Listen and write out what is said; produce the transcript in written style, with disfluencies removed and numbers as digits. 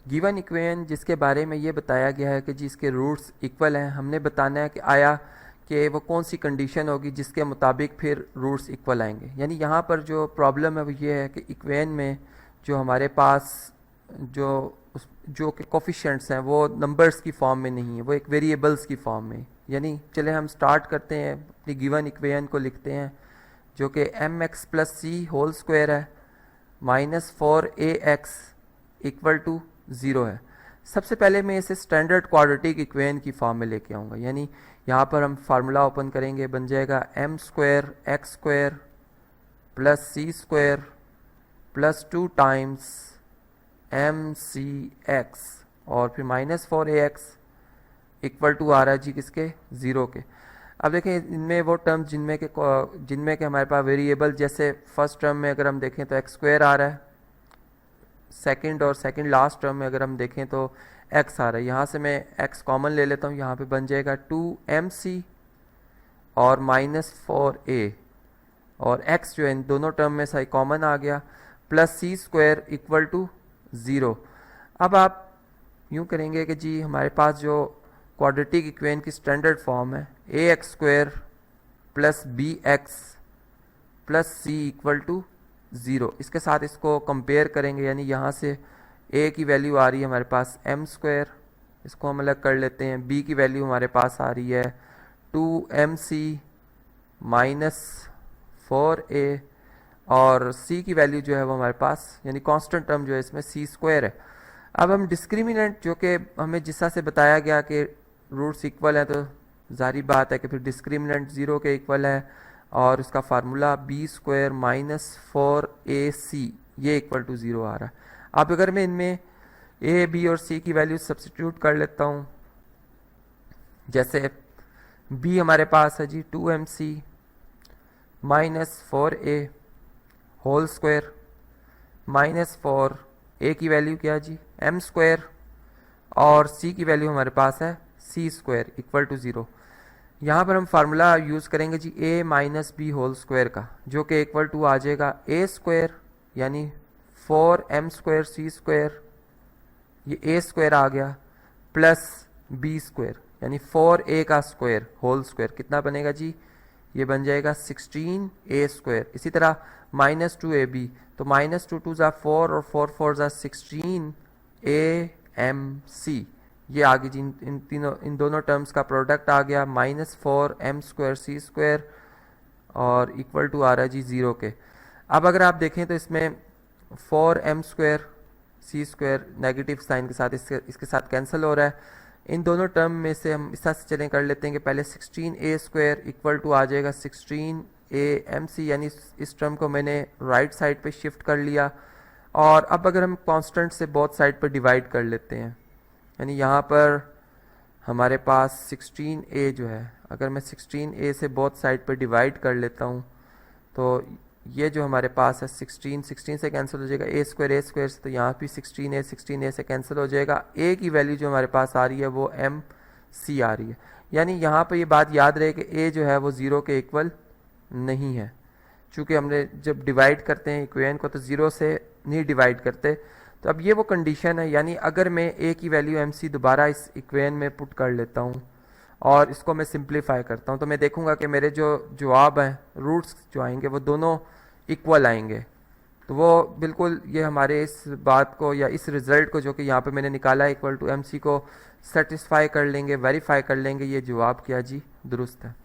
Given equation जिसके बारे में ये बताया गया है कि जी इसके रूट्स इक्वल हैं, हमने बताना है कि आया कि वो कौन सी कंडीशन होगी जिसके मुताबिक फिर रूट्स इक्वल आएंगे। यानी यहाँ पर जो प्रॉब्लम है वो ये है कि इक्वेशन में जो हमारे पास जो कि कोफिशिएंट्स हैं वो नंबर्स की फॉर्म में नहीं है, वो एक वेरिएबल्स की फॉर्म में। यानी चले हम स्टार्ट करते हैं, अपनी गिवन इक्वेशन को लिखते हैं जो कि एम एक्स प्लस सी होल स्क्वायर है माइनस 4ax इक्वल टू 0 है। सबसे पहले मैं इसे स्टैंडर्ड क्वाड्रेटिक इक्वेशन की फॉर्म में लेके आऊँगा। यानी यहाँ पर हम फार्मूला ओपन करेंगे, बन जाएगा M square X square plus C square plus 2 times M C X और फिर माइनस 4ax इक्वल टू आ रहा है जी किसके, 0 के। अब देखें इनमें वो टर्म्स जिनमें के हमारे पास वेरिएबल, जैसे फर्स्ट टर्म में अगर हम देखें तो एक्स स्क्वायर आ रहा है, सेकंड लास्ट टर्म में अगर हम देखें तो x आ रहा है। यहाँ से मैं x कॉमन ले लेता हूँ, यहाँ पे बन जाएगा 2mc और माइनस 4a और x जो है इन दोनों टर्म में सही कॉमन आ गया plus C square equal to 0। अब आप यूँ करेंगे कि जी हमारे पास जो क्वाड्रेटिक इक्वेशन की स्टैंडर्ड फॉर्म है ax square plus bx plus C equal to 0, इसके साथ इसको कंपेयर करेंगे। यानी यहाँ से a की वैल्यू आ रही है हमारे पास m स्क्वायर, इसको हम अलग कर लेते हैं। b की वैल्यू हमारे पास आ रही है 2mc माइनस 4a और c की वैल्यू जो है वो हमारे पास यानी कांस्टेंट टर्म जो है इसमें c स्क्वायर है। अब हम डिस्क्रिमिनेंट जो कि हमें जिस से बताया गया कि रूट्स इक्वल हैं, तो जारी बात है कि फिर डिस्क्रिमिनेंट 0 के इक्वल है और उसका formula B square minus 4ac ये इक्वल टू 0 आ रहा है। अब अगर मैं इनमें a b और c की वैल्यू सब्स्टिट्यूट कर लेता हूँ, जैसे b हमारे पास है जी 2mc minus 4a whole square minus 4a की वैल्यू क्या जी m स्क्वायर और c की वैल्यू हमारे पास है c स्क्वायर इक्वल टू 0। यहाँ पर हम फार्मूला यूज़ करेंगे जी a minus B whole square का, जो कि इक्वल टू आ जाएगा a स्क्वायर यानी 4m स्क्वायर c स्क्वायर, ये a स्क्वायर आ गया प्लस b स्क्वायर यानी 4a का स्क्वायर होल स्क्वायर कितना बनेगा जी, ये बन जाएगा 16a स्क्वायर। इसी तरह माइनस 2ab, तो माइनस 2 2 4 और 4 4 16amc, ये आ गई जी इन दोनों टर्म्स का प्रोडक्ट आ गया माइनस 4m स्क्वायर सी स्क्वायर और इक्वल टू आ रहा है जी 0 के। अब अगर आप देखें तो इसमें 4m स्क्वायर सी स्क्वायर नेगेटिव साइन के साथ इसके साथ कैंसिल हो रहा है। इन दोनों टर्म में से हम इस तरह से चलें कर लेते हैं कि पहले 16a स्क्वायर इक्वल टू आ जाएगा 16amc, यानी इस टर्म को मैंने राइट साइड पे शिफ्ट कर लिया। और अब अगर हम कांस्टेंट से बोथ साइड पर डिवाइड कर लेते हैं, यानी यहाँ पर हमारे पास 16a जो है, अगर मैं 16a से बोथ साइड पर डिवाइड कर लेता हूँ तो ये जो हमारे पास है 16 से कैंसिल हो जाएगा, a स्क्वायर से, तो यहाँ भी 16a से कैंसिल हो जाएगा। a की वैल्यू जो हमारे पास आ रही है वो mc आ रही है। यानी यहाँ पर ये बात याद रहे कि a जो है वो 0 के इक्वल नहीं है, चूँकि हमने जब डिवाइड करते हैं इक्वेशन को तो 0 से नहीं डिवाइड करते। तो अब ये वो कंडीशन है, यानी अगर मैं a की वैल्यू mc दोबारा इस इक्वेशन में पुट कर लेता हूँ और इसको मैं सिंप्लीफाई करता हूँ, तो मैं देखूंगा कि मेरे जो जवाब हैं रूट्स जो आएंगे वो दोनों इक्वल आएंगे। तो वो बिल्कुल ये हमारे इस बात को या इस रिज़ल्ट को जो कि यहाँ पे मैंने निकाला है इक्वल टू mc को सेटिस्फाई कर लेंगे, वेरीफाई कर लेंगे ये जवाब क्या जी दुरुस्त है।